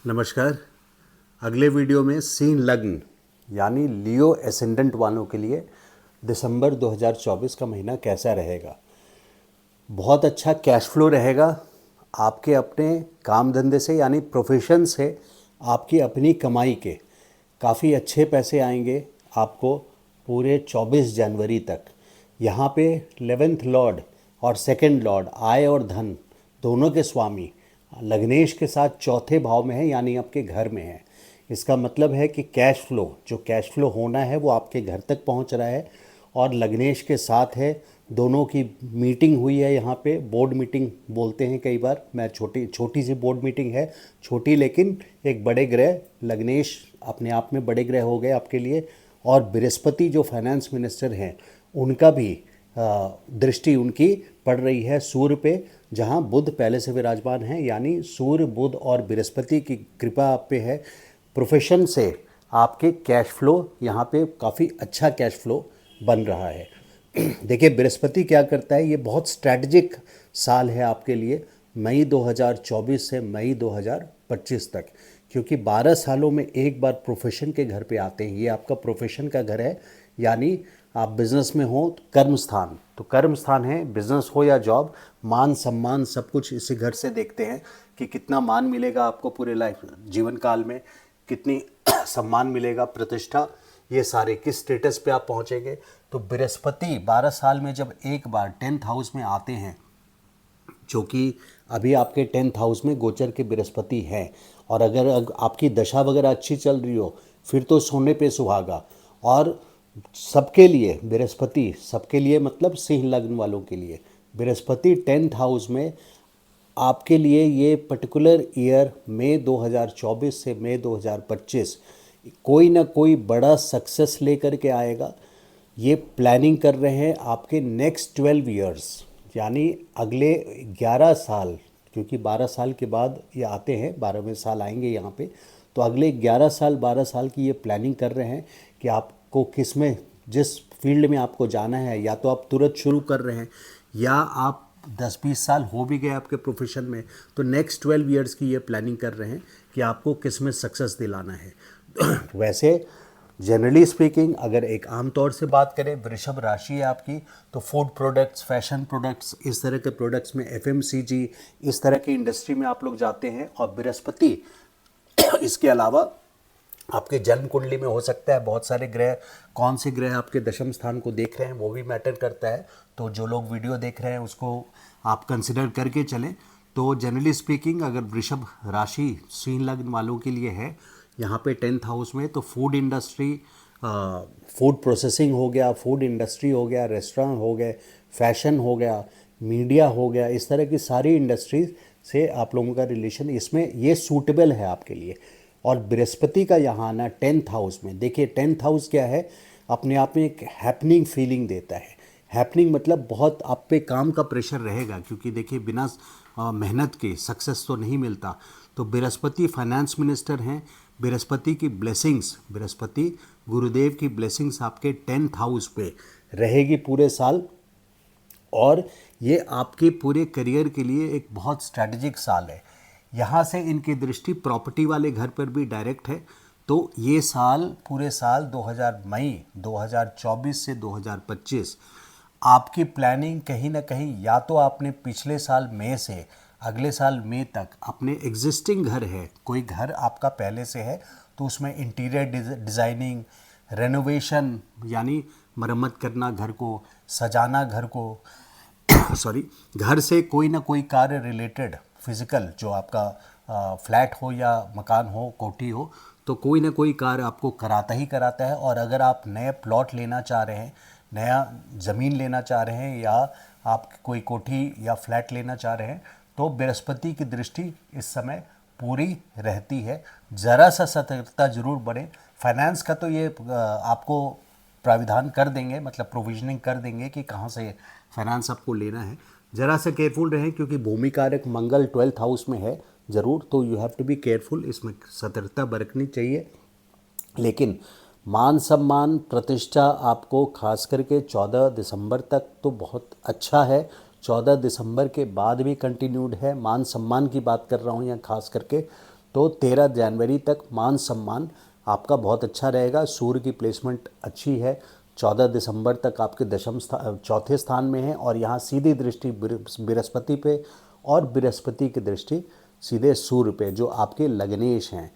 नमस्कार। अगले वीडियो में सिंह लग्न यानी लियो एसेंडेंट वालों के लिए दिसंबर 2024 का महीना कैसा रहेगा। बहुत अच्छा कैश फ्लो रहेगा। आपके अपने काम धंधे से यानी प्रोफेशन से आपकी अपनी कमाई के काफ़ी अच्छे पैसे आएंगे आपको पूरे 24 जनवरी तक। यहाँ पे 11th लॉर्ड और सेकंड लॉर्ड आय और धन दोनों के स्वामी लग्नेश के साथ चौथे भाव में है यानी आपके घर में है। इसका मतलब है कि कैश फ्लो होना है वो आपके घर तक पहुंच रहा है और लग्नेश के साथ है। दोनों की मीटिंग हुई है यहाँ पे, बोर्ड मीटिंग बोलते हैं कई बार। मैं छोटी छोटी सी बोर्ड मीटिंग है, छोटी लेकिन एक बड़े ग्रह लग्नेश अपने आप में बड़े ग्रह हो गए आपके लिए। और बृहस्पति जो फाइनेंस मिनिस्टर हैं उनका भी दृष्टि उनकी पड़ रही है सूर्य पे, जहाँ बुध पहले से विराजमान है। यानी सूर्य बुध और बृहस्पति की कृपा आप पे है। प्रोफेशन से आपके कैश फ्लो यहाँ पे काफ़ी अच्छा कैश फ्लो बन रहा है। देखिए बृहस्पति क्या करता है, ये बहुत स्ट्रैटेजिक साल है आपके लिए मई 2024 से मई 2025 तक, क्योंकि 12 सालों में एक बार प्रोफेशन के घर पे आते हैं। ये आपका प्रोफेशन का घर है, यानी आप बिजनेस में हो कर्म स्थान, तो कर्म स्थान है, बिजनेस हो या जॉब, मान सम्मान सब कुछ इसी घर से देखते हैं कि कितना मान मिलेगा आपको पूरे लाइफ जीवन काल में, कितनी सम्मान मिलेगा, प्रतिष्ठा, ये सारे किस स्टेटस पे आप पहुंचेंगे। तो बृहस्पति 12 साल में जब एक बार 10th हाउस में आते हैं, जो कि अभी आपके 10th हाउस में गोचर के बृहस्पति हैं, और अगर आपकी दशा वगैरह अच्छी चल रही हो फिर तो सोने पे सुहागा। और सबके लिए बृहस्पति, सबके लिए मतलब सिंह लग्न वालों के लिए बृहस्पति 10th हाउस में आपके लिए ये पर्टिकुलर ईयर मई 2024 से मई 2025 कोई ना कोई बड़ा सक्सेस लेकर के आएगा। ये प्लानिंग कर रहे हैं आपके नेक्स्ट 12 ईयर्स, यानी अगले 11 साल, क्योंकि 12 साल के बाद ये आते हैं, 12वें साल आएंगे यहाँ पे। तो अगले 11 साल 12 साल की ये प्लानिंग कर रहे हैं कि आपको किस में, जिस फील्ड में आपको जाना है, या तो आप तुरंत शुरू कर रहे हैं या आप 10-20 साल हो भी गए आपके प्रोफेशन में, तो नेक्स्ट 12 ईयर्स की ये प्लानिंग कर रहे हैं कि आपको किस में सक्सेस दिलाना है। वैसे जनरली स्पीकिंग अगर एक आम तौर से बात करें, वृषभ राशि है आपकी, तो फूड प्रोडक्ट्स, फैशन प्रोडक्ट्स, इस तरह के प्रोडक्ट्स में, एफएमसीजी, इस तरह की इंडस्ट्री में आप लोग जाते हैं। और बृहस्पति इसके अलावा आपके जन्म कुंडली में हो सकता है बहुत सारे ग्रह, कौन से ग्रह आपके दशम स्थान को देख रहे हैं वो भी मैटर करता है। तो जो लोग वीडियो देख रहे हैं उसको आप कंसिडर करके चलें। तो जनरली स्पीकिंग अगर वृषभ राशि सिंह लग्न वालों के लिए है यहाँ पे 10th हाउस में, तो फूड इंडस्ट्री, फूड प्रोसेसिंग हो गया, फूड इंडस्ट्री हो गया, रेस्टोरेंट हो गए, फैशन हो गया, मीडिया हो गया, इस तरह की सारी इंडस्ट्रीज से आप लोगों का रिलेशन इसमें ये सूटेबल है आपके लिए। और बृहस्पति का यहाँ आना 10th हाउस में, देखिए 10th हाउस क्या है, अपने आप में एक हैपनिंग फीलिंग देता है। हैपनिंग मतलब बहुत आप पे काम का प्रेशर रहेगा, क्योंकि देखिए बिना मेहनत के सक्सेस तो नहीं मिलता। तो बृहस्पति फाइनेंस मिनिस्टर हैं, बृहस्पति की ब्लेसिंग्स, बृहस्पति गुरुदेव की ब्लेसिंग्स आपके 10th हाउस पे रहेगी पूरे साल। और ये आपके पूरे करियर के लिए एक बहुत स्ट्रैटेजिक साल है। यहाँ से इनकी दृष्टि प्रॉपर्टी वाले घर पर भी डायरेक्ट है। तो ये साल, पूरे साल 2000 मई 2024 से 2025 आपकी प्लानिंग कहीं ना कहीं, या तो आपने पिछले साल मई से अगले साल मई तक अपने एग्जिस्टिंग घर है, कोई घर आपका पहले से है, तो उसमें इंटीरियर डिज़ाइनिंग, रेनोवेशन यानी मरम्मत करना, घर को सजाना, घर को सॉरी, घर से कोई ना कोई कार्य रिलेटेड फिजिकल, जो आपका फ्लैट हो या मकान हो, कोठी हो, तो कोई ना कोई कार्य आपको कराता ही कराता है। और अगर आप नए प्लॉट लेना चाह रहे हैं, नया ज़मीन लेना चाह रहे हैं, या आप कोई कोठी या फ्लैट लेना चाह रहे हैं, तो बृहस्पति की दृष्टि इस समय पूरी रहती है। ज़रा सा सतर्कता जरूर बने। फाइनेंस का तो ये आपको प्राविधान कर देंगे, मतलब प्रोविजनिंग कर देंगे कि कहाँ से फाइनेंस आपको लेना है। ज़रा सा केयरफुल रहें, क्योंकि भूमि कारक मंगल 12th हाउस में है ज़रूर, तो you have to be careful, इसमें सतर्कता बरतनी चाहिए। लेकिन मान सम्मान, प्रतिष्ठा आपको खास करके 14 दिसंबर तक तो बहुत अच्छा है। 14 दिसंबर के बाद भी कंटिन्यूड है, मान सम्मान की बात कर रहा हूँ यहाँ खास करके। तो 13 जनवरी तक मान सम्मान आपका बहुत अच्छा रहेगा। सूर्य की प्लेसमेंट अच्छी है, 14 दिसंबर तक आपके चौथे स्थान में है और यहाँ सीधी दृष्टि बृहस्पति पे और बृहस्पति की दृष्टि सीधे सूर्य पे जो आपके लग्नेश हैं।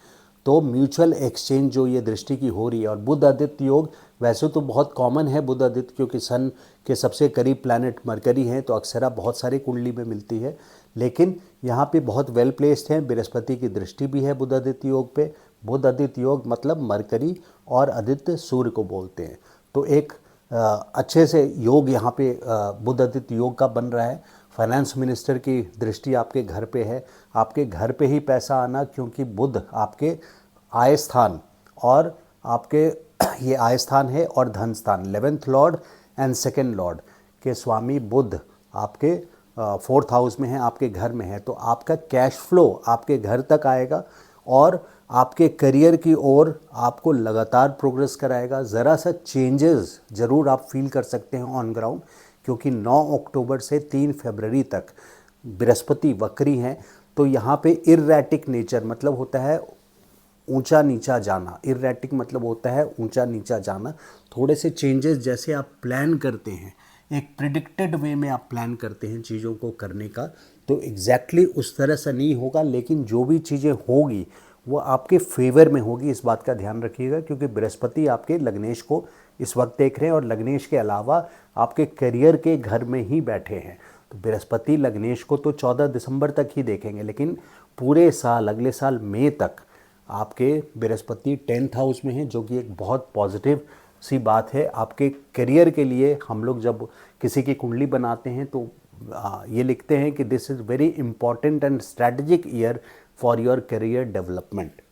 तो म्यूचुअल एक्सचेंज जो ये दृष्टि की हो रही है, और बुध आदित्य योग वैसे तो बहुत कॉमन है बुध आदित्य, क्योंकि सन के सबसे करीब प्लैनेट मरकरी हैं, तो अक्सर बहुत सारी कुंडली में मिलती है, लेकिन यहाँ पे बहुत वेल प्लेस्ड है। बृहस्पति की दृष्टि भी है बुध आदित्य योग पे। बुध आदित्य योग मतलब मरकरी और आदित्य सूर्य को बोलते हैं। तो एक अच्छे से योग यहाँ पे बुध आदित्य योग का बन रहा है। फाइनेंस मिनिस्टर की दृष्टि आपके घर पे है, आपके घर पे ही पैसा आना, क्योंकि बुध आपके आय स्थान और आपके ये आय स्थान है और धन स्थान 11th Lord and 2nd Lord के स्वामी बुध आपके 4th हाउस में है, आपके घर में है। तो आपका कैश फ्लो आपके घर तक आएगा और आपके करियर की ओर आपको लगातार प्रोग्रेस कराएगा। ज़रा सा चेंजेस ज़रूर आप फील कर सकते हैं ऑन ग्राउंड, क्योंकि 9 अक्टूबर से 3 फरवरी तक बृहस्पति वक्री हैं। तो यहाँ पे इरैटिक नेचर मतलब होता है ऊंचा नीचा जाना। इरैटिक मतलब होता है ऊंचा नीचा जाना। थोड़े से चेंजेस जैसे आप प्लान करते हैं, एक प्रिडिक्टेड वे में आप प्लान करते हैं चीज़ों को करने का, तो एग्जैक्टली उस तरह से नहीं होगा, लेकिन जो भी चीज़ें होगी वो आपके फेवर में होगी। इस बात का ध्यान रखिएगा, क्योंकि बृहस्पति आपके लग्नेश को इस वक्त देख रहे हैं और लग्नेश के अलावा आपके करियर के घर में ही बैठे हैं। तो बृहस्पति लग्नेश को तो 14 दिसंबर तक ही देखेंगे, लेकिन पूरे साल अगले साल मई तक आपके बृहस्पति 10th हाउस में है, जो कि एक बहुत पॉजिटिव सी बात है आपके करियर के लिए। हम लोग जब किसी की कुंडली बनाते हैं तो ये लिखते हैं कि this is very important and strategic year for your career development.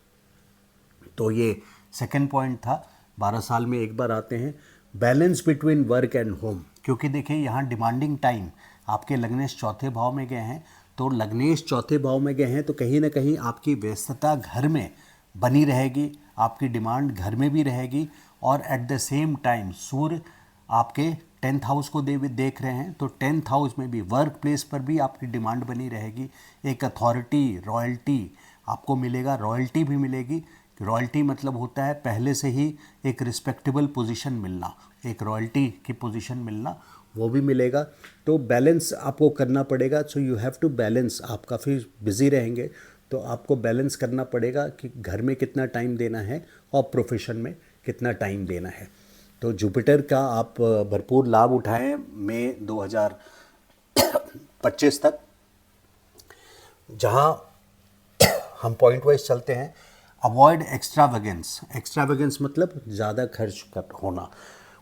तो ये सेकंड पॉइंट था, 12 साल में एक बार आते हैं। Balance between work and home, क्योंकि देखिए यहाँ डिमांडिंग टाइम आपके लग्नेश चौथे भाव में गए हैं, तो लग्नेश चौथे भाव में गए हैं तो कहीं ना कहीं आपकी व्यस्तता घर में बनी रहेगी, आपकी डिमांड घर में भी रहेगी, और एट द सेम टाइम सूर्य आपके 10th हाउस को देख रहे हैं, तो 10th हाउस में भी वर्क प्लेस पर भी आपकी डिमांड बनी रहेगी। एक अथॉरिटी रॉयल्टी आपको मिलेगा, रॉयल्टी भी मिलेगी। रॉयल्टी मतलब होता है पहले से ही एक रिस्पेक्टेबल पोजीशन मिलना, एक रॉयल्टी की पोजीशन मिलना, वो भी मिलेगा। तो बैलेंस आपको करना पड़ेगा। So you have to balance. आप काफ़ी बिजी रहेंगे तो आपको बैलेंस करना पड़ेगा कि घर में कितना टाइम देना है और प्रोफेशन में कितना टाइम देना है। तो जुपिटर का आप भरपूर लाभ उठाएं मई 2025 तक। जहां हम पॉइंट वाइज चलते हैं, अवॉइड एक्स्ट्रावेगेंस। एक्स्ट्रावेगेंस मतलब ज़्यादा खर्च होना।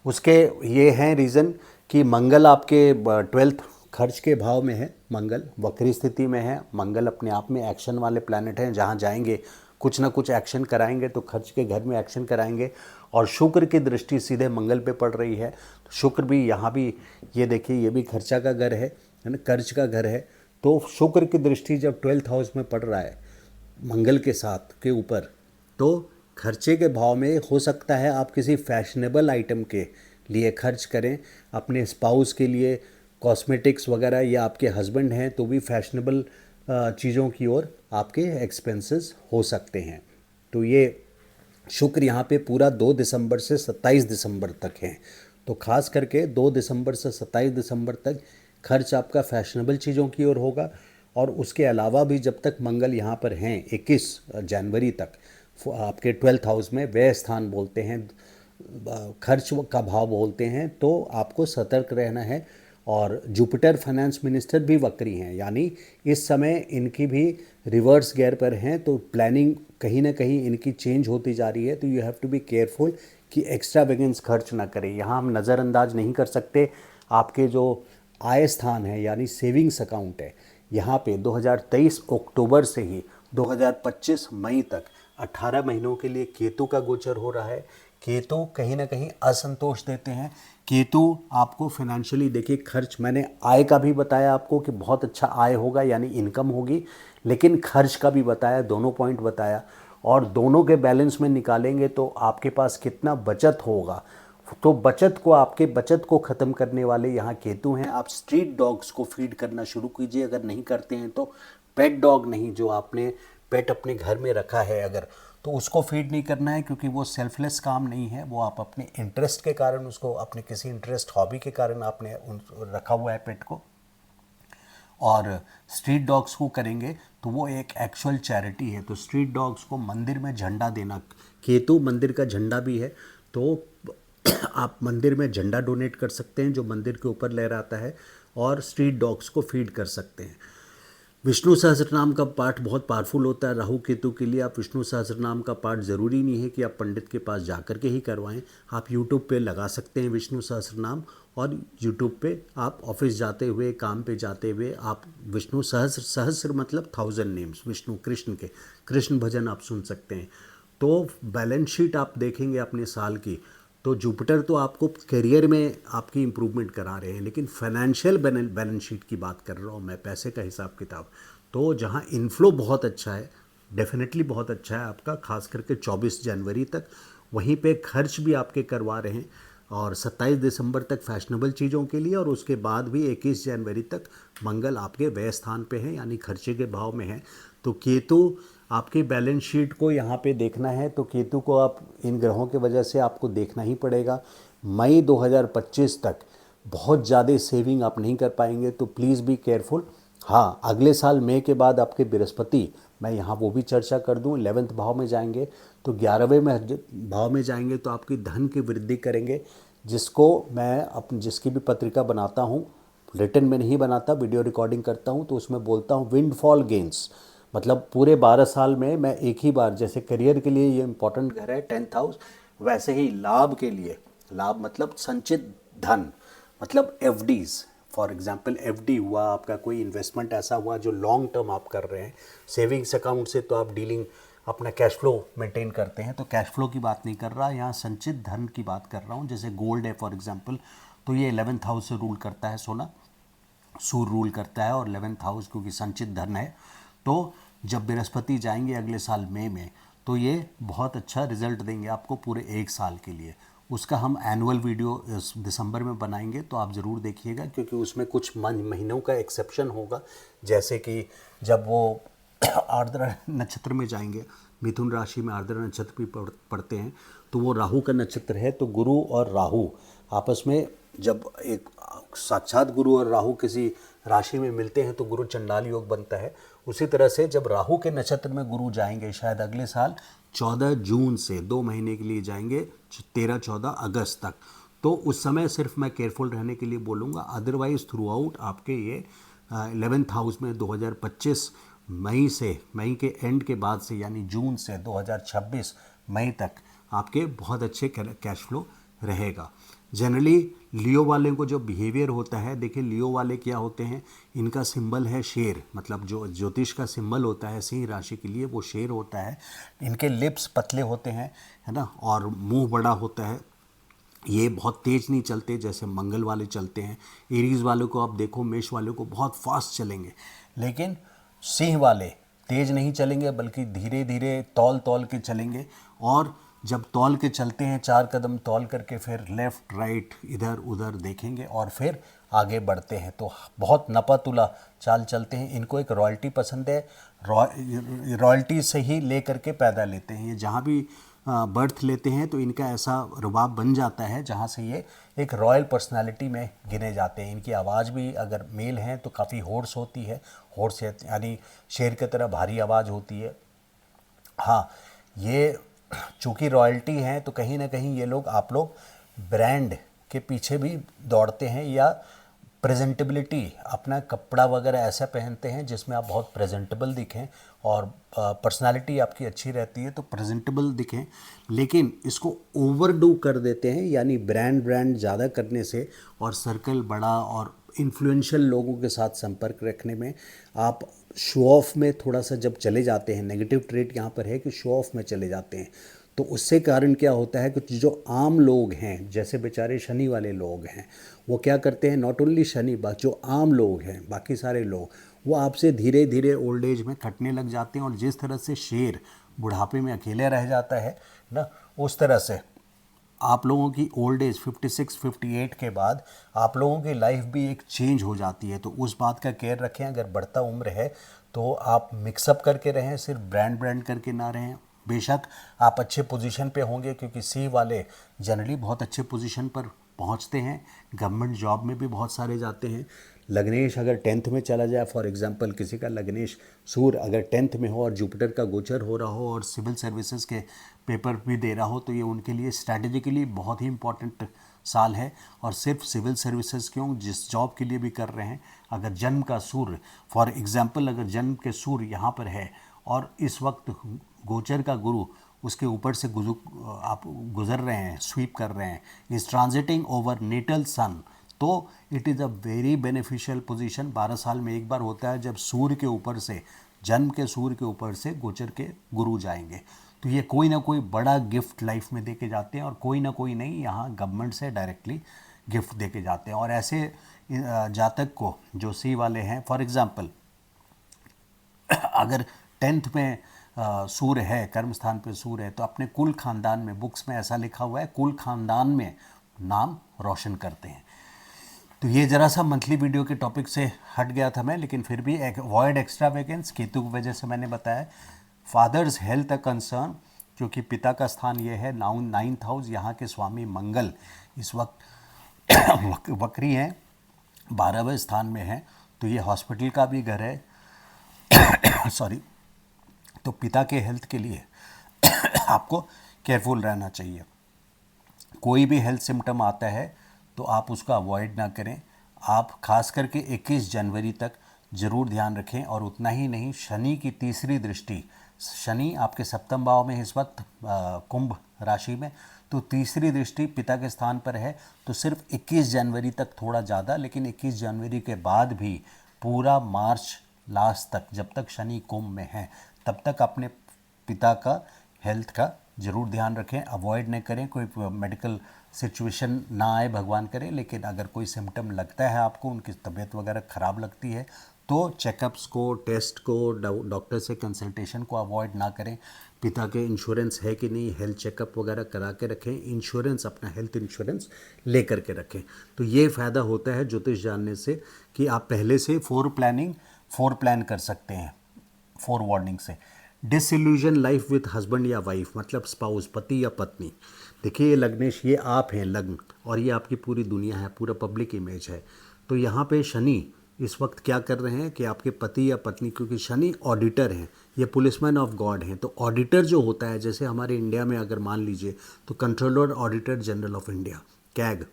उसके ये हैं रीज़न कि मंगल आपके 12th खर्च के भाव में है, मंगल वक्री स्थिति में है। मंगल अपने आप में एक्शन वाले प्लैनेट हैं, जहाँ जाएंगे कुछ ना कुछ एक्शन कराएंगे, तो खर्च के घर में एक्शन कराएंगे। और शुक्र की दृष्टि सीधे मंगल पे पड़ रही है, तो शुक्र भी यहाँ भी ये देखिए, ये भी खर्चा का घर है ना, कर्ज का घर है। तो शुक्र की दृष्टि जब 12th हाउस में पड़ रहा है मंगल के साथ के ऊपर, तो खर्चे के भाव में हो सकता है आप किसी फैशनेबल आइटम के लिए खर्च करें, अपने स्पाउस के लिए कॉस्मेटिक्स वगैरह, या आपके हस्बैंड हैं तो भी फैशनेबल चीज़ों की ओर आपके एक्सपेंसेस हो सकते हैं। तो ये शुक्र यहाँ पे पूरा 2 दिसंबर से 27 दिसंबर तक है। तो ख़ास करके 2 दिसंबर से 27 दिसंबर तक खर्च आपका फैशनेबल चीज़ों की ओर होगा। और उसके अलावा भी जब तक मंगल यहाँ पर हैं 21 जनवरी तक आपके 12th हाउस में, व्यय स्थान बोलते हैं, खर्च का भाव बोलते हैं, तो आपको सतर्क रहना है। और जुपिटर फाइनेंस मिनिस्टर भी वक्री हैं, यानी इस समय इनकी भी रिवर्स गियर पर हैं, तो प्लानिंग कहीं ना कहीं इनकी चेंज होती जा रही है। तो you have to be careful कि एक्स्ट्रा वेगेंस खर्च ना करें। यहाँ हम नज़रअंदाज नहीं कर सकते आपके जो आय स्थान है, यानी सेविंग्स अकाउंट है, यहाँ पे 2023 अक्टूबर से ही 2025 मई तक 18 महीनों के लिए केतु का गोचर हो रहा है। केतु कहीं ना कहीं असंतोष देते हैं। केतु आपको फाइनेंशियली, देखिए खर्च, मैंने आय का भी बताया आपको कि बहुत अच्छा आय होगा यानी इनकम होगी, लेकिन खर्च का भी बताया, दोनों पॉइंट बताया, और दोनों के बैलेंस में निकालेंगे तो आपके पास कितना बचत होगा। तो बचत को, आपके बचत को ख़त्म करने वाले यहाँ केतु हैं। आप स्ट्रीट डॉग्स को फीड करना शुरू कीजिए, अगर नहीं करते हैं तो। पेट डॉग नहीं, जो आपने पेट अपने घर में रखा है अगर, तो उसको फीड नहीं करना है, क्योंकि वो सेल्फलेस काम नहीं है। वो आप अपने इंटरेस्ट के कारण उसको, अपने किसी इंटरेस्ट हॉबी के कारण आपने रखा हुआ है पेट को। और स्ट्रीट डॉग्स को करेंगे तो वो एक एक्चुअल चैरिटी है। तो स्ट्रीट डॉग्स को मंदिर में झंडा देना, केतु मंदिर का झंडा भी है, तो आप मंदिर में झंडा डोनेट कर सकते हैं जो मंदिर के ऊपर लहराता है, और स्ट्रीट डॉग्स को फीड कर सकते हैं। विष्णु सहस्त्रनाम का पाठ बहुत पावरफुल होता है राहु केतु के लिए। आप विष्णु सहस्त्रनाम का पाठ ज़रूरी नहीं है कि आप पंडित के पास जा कर के ही करवाएं, आप यूट्यूब पे लगा सकते हैं विष्णु सहस्त्रनाम, और यूट्यूब पे आप ऑफिस जाते हुए, काम पे जाते हुए आप विष्णु सहस्र मतलब 1000 नेम्स, विष्णु कृष्ण के कृष्ण भजन आप सुन सकते हैं। तो बैलेंस शीट आप देखेंगे अपने साल की, तो जुपिटर तो आपको करियर में आपकी इम्प्रूवमेंट करा रहे हैं, लेकिन फाइनेंशियल बैलेंस शीट की बात कर रहा हूँ मैं, पैसे का हिसाब किताब। तो जहाँ इनफ्लो बहुत अच्छा है, डेफिनेटली बहुत अच्छा है आपका, खास करके 24 जनवरी तक, वहीं पे खर्च भी आपके करवा रहे हैं, और 27 दिसंबर तक फैशनेबल चीज़ों के लिए, और उसके बाद भी 21 जनवरी तक मंगल आपके व्यय स्थान पे है, यानी खर्चे के भाव में है। तो केतु आपकी बैलेंस शीट को यहाँ पे देखना है, तो केतु को आप इन ग्रहों की वजह से आपको देखना ही पड़ेगा। मई 2025 तक बहुत ज़्यादा सेविंग आप नहीं कर पाएंगे, तो प्लीज़ बी केयरफुल। हाँ, अगले साल मई के बाद आपके बृहस्पति, मैं यहाँ वो भी चर्चा कर दूँ, 11वें भाव में जाएंगे, तो 11वें भाव में जाएंगे तो आपकी धन की वृद्धि करेंगे, जिसको मैं जिसकी भी पत्रिका बनाता हूँ, रिटन में नहीं बनाता, वीडियो रिकॉर्डिंग करता हूँ, तो उसमें बोलता हूँ विंडफॉल गेंस, मतलब पूरे 12 साल में मैं एक ही बार, जैसे करियर के लिए ये इंपॉर्टेंट घर है 10th हाउस, वैसे ही लाभ के लिए, लाभ मतलब संचित धन, मतलब एफडीज, फॉर एग्जांपल एफडी हुआ आपका, कोई इन्वेस्टमेंट ऐसा हुआ जो लॉन्ग टर्म आप कर रहे हैं। सेविंग्स अकाउंट से तो आप डीलिंग अपना कैश फ्लो मेंटेन करते हैं, तो कैश फ्लो की बात नहीं कर रहा, यहाँ संचित धन की बात कर रहा हूँ। जैसे गोल्ड है फॉर एग्जांपल, तो ये 11th हाउस से रूल करता है, सोना सूर्य रूल करता है, और 11th हाउस क्योंकि संचित धन है। तो जब बृहस्पति जाएंगे अगले साल मई में, तो ये बहुत अच्छा रिजल्ट देंगे आपको पूरे एक साल के लिए। उसका हम एनुअल वीडियो इस दिसंबर में बनाएंगे, तो आप ज़रूर देखिएगा, क्योंकि उसमें कुछ महीनों का एक्सेप्शन होगा, जैसे कि जब वो आर्द्रा नक्षत्र में जाएंगे, मिथुन राशि में आर्द्रा नक्षत्र भी पढ़ते हैं, तो वो राहु का नक्षत्र है, तो गुरु और राहु आपस में जब एक साक्षात गुरु और राहु किसी राशि में मिलते हैं तो गुरु चंडाल योग बनता है। उसी तरह से जब राहु के नक्षत्र में गुरु जाएंगे शायद अगले साल 14 जून से 2 महीने के लिए जाएंगे 13-14 अगस्त तक, तो उस समय सिर्फ मैं केयरफुल रहने के लिए बोलूँगा। अदरवाइज थ्रू आउट आपके ये 11th हाउस में 2025 मई के एंड के बाद से, यानी जून से 2026 मई तक आपके बहुत अच्छे कैश फ्लो रहेगा। जनरली लियो वाले को जो बिहेवियर होता है, देखिए लियो वाले क्या होते हैं, इनका सिंबल है शेर, मतलब जो ज्योतिष का सिंबल होता है सिंह राशि के लिए वो शेर होता है। इनके लिप्स पतले होते हैं, है ना, और मुंह बड़ा होता है। ये बहुत तेज़ नहीं चलते जैसे मंगल वाले चलते हैं। एरीज वालों को आप देखो, मेष वालों को बहुत फास्ट चलेंगे, लेकिन सिंह वाले तेज़ नहीं चलेंगे, बल्कि धीरे धीरे तौल तौल के चलेंगे। और जब तौल के चलते हैं 4 कदम तौल करके, फिर लेफ़्ट राइट इधर उधर देखेंगे और फिर आगे बढ़ते हैं, तो बहुत नपातुला चाल चलते हैं। इनको एक रॉयल्टी पसंद है, रॉयल्टी से ही ले करके पैदा लेते हैं। ये जहाँ भी बर्थ लेते हैं तो इनका ऐसा रुबाब बन जाता है जहाँ से ये एक रॉयल पर्सनालिटी में गिने जाते हैं। इनकी आवाज़ भी अगर मेल हैं तो काफ़ी होर्स होती है, होर्स यानी शेर की तरह भारी आवाज़ होती है। हाँ, ये चूँकि रॉयल्टी हैं तो कहीं ना कहीं ये लोग, आप लोग ब्रांड के पीछे भी दौड़ते हैं, या प्रेजेंटेबिलिटी, अपना कपड़ा वगैरह ऐसा पहनते हैं जिसमें आप बहुत प्रेजेंटेबल दिखें, और पर्सनालिटी आपकी अच्छी रहती है तो प्रेजेंटेबल दिखें। लेकिन इसको ओवरडू कर देते हैं, यानी ब्रांड ज़्यादा करने से, और सर्कल बड़ा और इन्फ्लुएंशियल लोगों के साथ संपर्क रखने में आप शो ऑफ में थोड़ा सा जब चले जाते हैं, नेगेटिव ट्रेट यहाँ पर है कि शो ऑफ में चले जाते हैं, तो उससे कारण क्या होता है कि जो आम लोग हैं, जैसे बेचारे शनि वाले लोग हैं, वो क्या करते हैं, नॉट ओनली शनि, जो आम लोग हैं, बाकी सारे लोग, वो आपसे धीरे धीरे ओल्ड एज में कटने लग जाते हैं। और जिस तरह से शेर बुढ़ापे में अकेले रह जाता है ना, उस तरह से आप लोगों की ओल्ड एज 56-58 के बाद आप लोगों की लाइफ भी एक चेंज हो जाती है। तो उस बात का केयर रखें। अगर बढ़ता उम्र है तो आप मिक्सअप करके रहें, सिर्फ ब्रांड करके ना रहें। बेशक आप अच्छे पोजीशन पे होंगे, क्योंकि सी वाले जनरली बहुत अच्छे पोजीशन पर पहुंचते हैं, गवर्नमेंट जॉब में भी बहुत सारे जाते हैं। लग्नेश अगर 10th में चला जाए, फॉर एग्जांपल किसी का लग्नेश सूर्य अगर 10th में हो और जुपिटर का गोचर हो रहा हो और सिविल सर्विसेज के पेपर भी दे रहा हो, तो ये उनके लिए स्ट्रैटेजिकली बहुत ही इंपॉर्टेंट साल है। और सिर्फ सिविल सर्विसेज क्यों, जिस जॉब के लिए भी कर रहे हैं, अगर जन्म का सूर्य फॉर एग्जांपल अगर जन्म के सूर्य यहाँ पर है और इस वक्त गोचर का गुरु उसके ऊपर से आप गुजर रहे हैं, स्वीप कर रहे हैं, इज ट्रांजिटिंग ओवर नेटल सन, तो it is a very beneficial position. 12 साल में एक बार होता है जब सूर्य के ऊपर से, जन्म के सूर्य के ऊपर से गोचर के गुरु जाएंगे। तो ये कोई ना कोई बड़ा गिफ्ट लाइफ में दे के जाते हैं, और कोई ना कोई नहीं, यहाँ गवर्नमेंट से डायरेक्टली गिफ्ट दे के जाते हैं। और ऐसे जातक को जो सी वाले हैं, फॉर एग्जांपल अगर 10th में सूर्य है, कर्म स्थान पे सूर्य है, तो अपने कुल खानदान में, बुक्स में ऐसा लिखा हुआ है, कुल खानदान में नाम रोशन करते हैं। तो ये ज़रा सा मंथली वीडियो के टॉपिक से हट गया था मैं, लेकिन फिर भी एक अवॉइड एक्स्ट्रा वेकेंस, केतु की वजह से मैंने बताया। फादर्स हेल्थ कंसर्न, क्योंकि पिता का स्थान ये है 9th हाउस, यहाँ के स्वामी मंगल इस वक्त वक्री हैं, 12वें स्थान में है, तो ये हॉस्पिटल का भी घर है सॉरी। तो पिता के हेल्थ के लिए आपको केयरफुल रहना चाहिए। कोई भी हेल्थ सिम्टम आता है तो आप उसका अवॉइड ना करें। आप खास करके 21 जनवरी तक ज़रूर ध्यान रखें। और उतना ही नहीं, शनि की तीसरी दृष्टि, शनि आपके सप्तम भाव में इस वक्त कुंभ राशि में, तो तीसरी दृष्टि पिता के स्थान पर है। तो सिर्फ 21 जनवरी तक थोड़ा ज़्यादा, लेकिन 21 जनवरी के बाद भी पूरा मार्च लास्ट तक, जब तक शनि कुंभ में है, तब तक अपने पिता का हेल्थ का ज़रूर ध्यान रखें। अवॉइड न करें, कोई मेडिकल सिचुएशन ना आए भगवान करे, लेकिन अगर कोई सिम्टम लगता है आपको, उनकी तबीयत वगैरह ख़राब लगती है, तो चेकअप्स को, टेस्ट को, डॉक्टर से कंसल्टेशन को अवॉइड ना करें। पिता के इंश्योरेंस है कि नहीं, हेल्थ चेकअप वगैरह करा के रखें, इंश्योरेंस, अपना हेल्थ इंश्योरेंस ले करके रखें। तो ये फ़ायदा होता है ज्योतिष जानने से कि आप पहले से फोर प्लान कर सकते हैं, फोर वार्निंग से। डिसइल्यूजन लाइफ विथ हस्बैंड या वाइफ, मतलब स्पाउस, पति या पत्नी। देखिए ये लग्नेश, ये आप हैं लग्न, और ये आपकी पूरी दुनिया है, पूरा पब्लिक इमेज है। तो यहाँ पे शनि इस वक्त क्या कर रहे हैं कि आपके पति या पत्नी, क्योंकि शनि ऑडिटर हैं, ये पुलिसमैन ऑफ गॉड हैं। तो ऑडिटर जो होता है, जैसे हमारे इंडिया में अगर मान लीजिए, तो controller auditor general of India, CAG,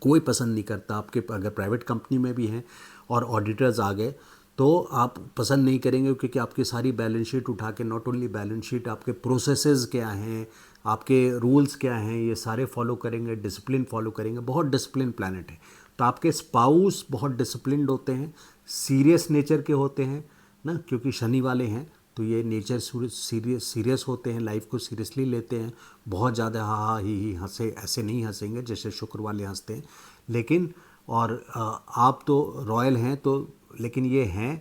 कोई पसंद नहीं करता। आपके अगर प्राइवेट कंपनी में भी हैं और ऑडिटर्स आ गए, तो आप पसंद नहीं करेंगे, क्योंकि आपकी सारी बैलेंस शीट उठा के, नॉट ओनली बैलेंस शीट, आपके प्रोसेसेस क्या हैं, आपके रूल्स क्या हैं, ये सारे फॉलो करेंगे, डिसिप्लिन फॉलो करेंगे। बहुत डिसिप्लिन प्लैनेट है। तो आपके स्पाउस बहुत डिसिप्लिन्ड होते हैं, सीरियस नेचर के होते हैं ना, क्योंकि शनि वाले हैं, तो ये नेचर सीरियस होते हैं, लाइफ को सीरियसली लेते हैं। बहुत ज़्यादा हा हा ही हंसे, ऐसे नहीं हंसेंगे जैसे शुक्र वाले हंसते हैं। लेकिन और आप तो रॉयल हैं, तो लेकिन ये हैं,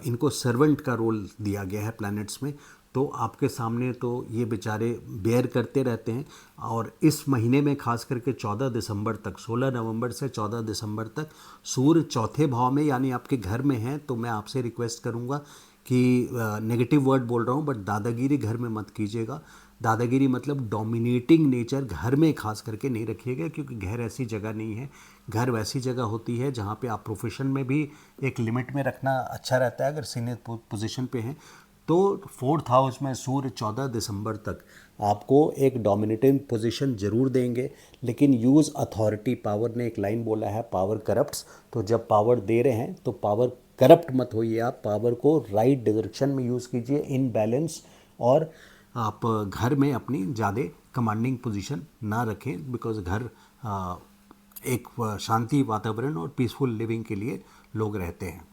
इनको सर्वेंट का रोल दिया गया है प्लैनेट्स में। तो आपके सामने तो ये बेचारे बेयर करते रहते हैं। और इस महीने में खास करके 14 दिसंबर तक, 16 नवंबर से 14 दिसंबर तक सूर्य चौथे भाव में, यानी आपके घर में है। तो मैं आपसे रिक्वेस्ट करूंगा कि नेगेटिव वर्ड बोल रहा हूँ, बट दादागिरी घर में मत कीजिएगा। दादागिरी मतलब डोमिनेटिंग नेचर घर में खास करके नहीं रखिएगा, क्योंकि घर ऐसी जगह नहीं है। घर वैसी जगह होती है जहाँ पे आप प्रोफेशन में भी एक लिमिट में रखना अच्छा रहता है, अगर सीनियर पोजीशन पे हैं। तो 4th हाउस में सूर्य 14 दिसंबर तक आपको एक डोमिनेटिंग पोजीशन जरूर देंगे, लेकिन यूज़ अथॉरिटी। पावर ने एक लाइन बोला है, पावर करप्ट्स। तो जब पावर दे रहे हैं तो पावर करप्ट मत होइए, आप पावर को राइट डायरेक्शन में यूज़ कीजिए, इन बैलेंस। और आप घर में अपनी ज़्यादा कमांडिंग पोजीशन ना रखें, बिकॉज घर एक शांति वातावरण और पीसफुल लिविंग के लिए लोग रहते हैं।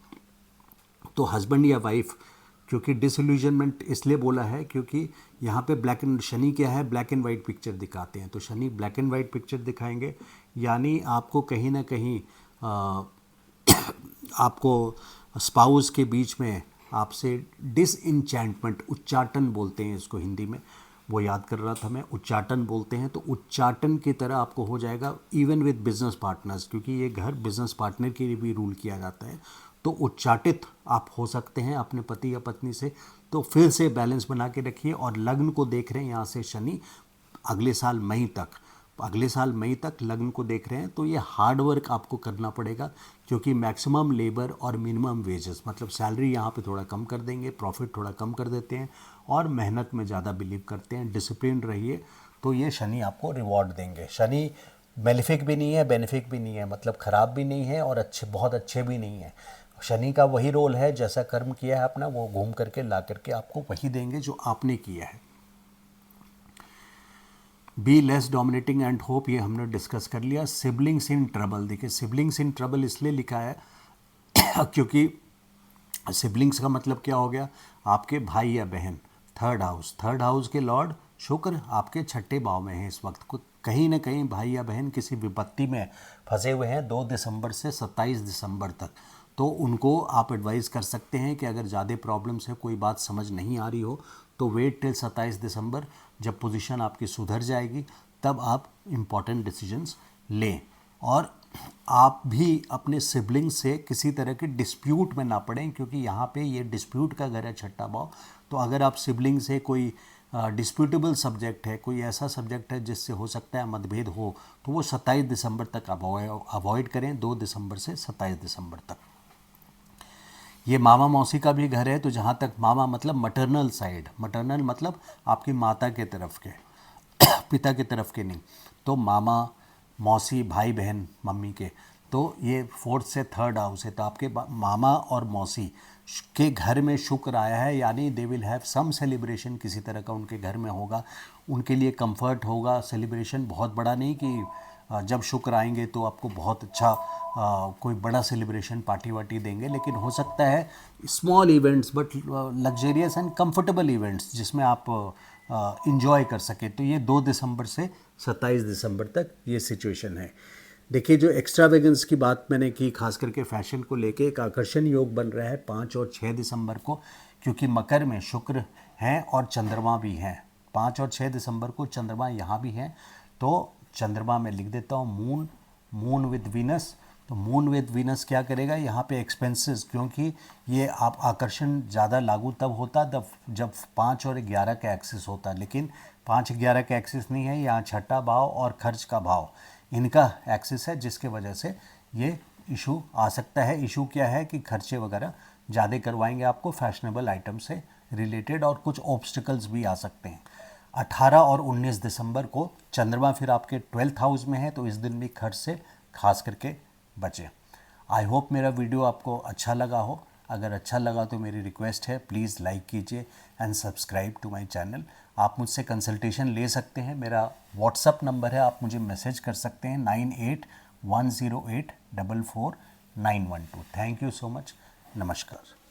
तो हस्बैंड या वाइफ, क्योंकि डिसइल्यूजनमेंट इसलिए बोला है क्योंकि यहाँ पे ब्लैक एंड, शनि क्या है, ब्लैक एंड वाइट पिक्चर दिखाते हैं। तो Shani black and white picture दिखाएंगे, यानी आपको कहीं ना कहीं आपको स्पाउस के बीच में आपसे डिसइंचैंटमेंट, उच्चाटन बोलते हैं इसको हिंदी में, वो याद कर रहा था मैं, उच्चाटन बोलते हैं। तो उच्चाटन की तरह आपको हो जाएगा, इवन विद बिजनेस पार्टनर्स, क्योंकि ये घर बिजनेस पार्टनर के लिए भी रूल किया जाता है। तो उच्चाटित आप हो सकते हैं अपने पति या पत्नी से। तो फिर से बैलेंस बना के रखिए। और लग्न को देख रहे हैं यहाँ से शनि अगले साल मई तक लग्न को देख रहे हैं, तो ये हार्ड वर्क आपको करना पड़ेगा, क्योंकि मैक्सिमम लेबर और मिनिमम वेजेस, मतलब सैलरी यहाँ पे थोड़ा कम कर देंगे, प्रॉफिट थोड़ा कम कर देते हैं, और मेहनत में ज़्यादा बिलीव करते हैं। डिसिप्लिन रहिए तो ये शनि आपको रिवॉर्ड देंगे। शनि मेलिफिक भी नहीं है, बेनिफिक भी नहीं है, मतलब ख़राब भी नहीं है और बहुत अच्छे भी नहीं है। शनि का वही रोल है, जैसा कर्म किया है अपना वो घूम करके ला करके आपको वही देंगे जो आपने किया है। Be less dominating and hope, ये हमने डिस्कस कर लिया। सिबलिंग्स इन ट्रबल, देखिए सिबलिंग्स इन ट्रबल इसलिए लिखा है क्योंकि सिबलिंग्स का मतलब क्या हो गया, आपके भाई या बहन। थर्ड हाउस के लॉर्ड शुक्र आपके छठे भाव में है इस वक्त को, कहीं ना कहीं भाई या बहन किसी विपत्ति में फंसे हुए हैं 2 दिसंबर से 27 दिसंबर तक। तो उनको आप एडवाइस कर सकते हैं कि अगर ज़्यादा प्रॉब्लम्स है, कोई बात समझ नहीं आ रही हो, तो वेट टिल 27 दिसंबर, जब पोजीशन आपकी सुधर जाएगी तब आप इम्पॉर्टेंट डिसीजंस लें। और आप भी अपने सिबलिंग से किसी तरह के डिस्प्यूट में ना पड़ें, क्योंकि यहाँ पे ये डिस्प्यूट का घर है छठा भाव। तो अगर आप सिबलिंग से कोई डिस्प्यूटेबल सब्जेक्ट है, कोई ऐसा सब्जेक्ट है जिससे हो सकता है मतभेद हो, तो वो 27 दिसंबर तक अवॉइड करें, 2 दिसंबर से 27 दिसंबर तक। ये मामा मौसी का भी घर है, तो जहाँ तक मामा मतलब maternal साइड, maternal मतलब आपकी माता के तरफ के पिता की तरफ के नहीं, तो मामा मौसी भाई बहन मम्मी के, तो ये 4th से 3rd हाउस है, तो आपके मामा और मौसी के घर में शुक्र आया है, यानी they will have some celebration, किसी तरह का उनके घर में होगा, उनके लिए कंफर्ट होगा। सेलिब्रेशन बहुत बड़ा नहीं कि जब शुक्र आएंगे तो आपको बहुत अच्छा कोई बड़ा सेलिब्रेशन पार्टी वार्टी देंगे, लेकिन हो सकता है small events but luxurious and comfortable events जिसमें आप इंजॉय कर सके। तो ये 2 दिसंबर से 27 दिसंबर तक ये सिचुएशन है। देखिए, जो एक्स्ट्रावेगेंस की बात मैंने की, खास करके फैशन को लेके, एक आकर्षण योग बन रहा है 5 और 6 दिसंबर को, क्योंकि मकर में शुक्र हैं और चंद्रमा भी हैं। 5 और 6 दिसंबर को चंद्रमा यहाँ भी हैं, तो चंद्रमा में लिख देता हूँ मून विद वीनस। तो मून विद वीनस क्या करेगा यहाँ पे, एक्सपेंसेस, क्योंकि ये आप आकर्षण ज़्यादा लागू तब होता जब 5 और 11 का एक्सिस होता, लेकिन 5-11 का एक्सिस नहीं है, यहाँ छठा भाव और खर्च का भाव इनका एक्सिस है, जिसके वजह से ये इशू आ सकता है। इशू क्या है कि खर्चे वगैरह ज़्यादा करवाएंगे आपको फैशनेबल आइटम से रिलेटेड, और कुछ ऑब्स्टिकल्स भी आ सकते हैं। 18 और 19 दिसंबर को चंद्रमा फिर आपके 12th हाउस में है, तो इस दिन भी खर्च से खास करके बचें। आई होप मेरा वीडियो आपको अच्छा लगा हो। अगर अच्छा लगा तो मेरी रिक्वेस्ट है, प्लीज़ लाइक कीजिए and subscribe to my channel. आप मुझसे कंसल्टेशन ले सकते हैं, मेरा व्हाट्सअप नंबर है, आप मुझे मैसेज कर सकते हैं 9810844912। थैंक यू सो मच, नमस्कार।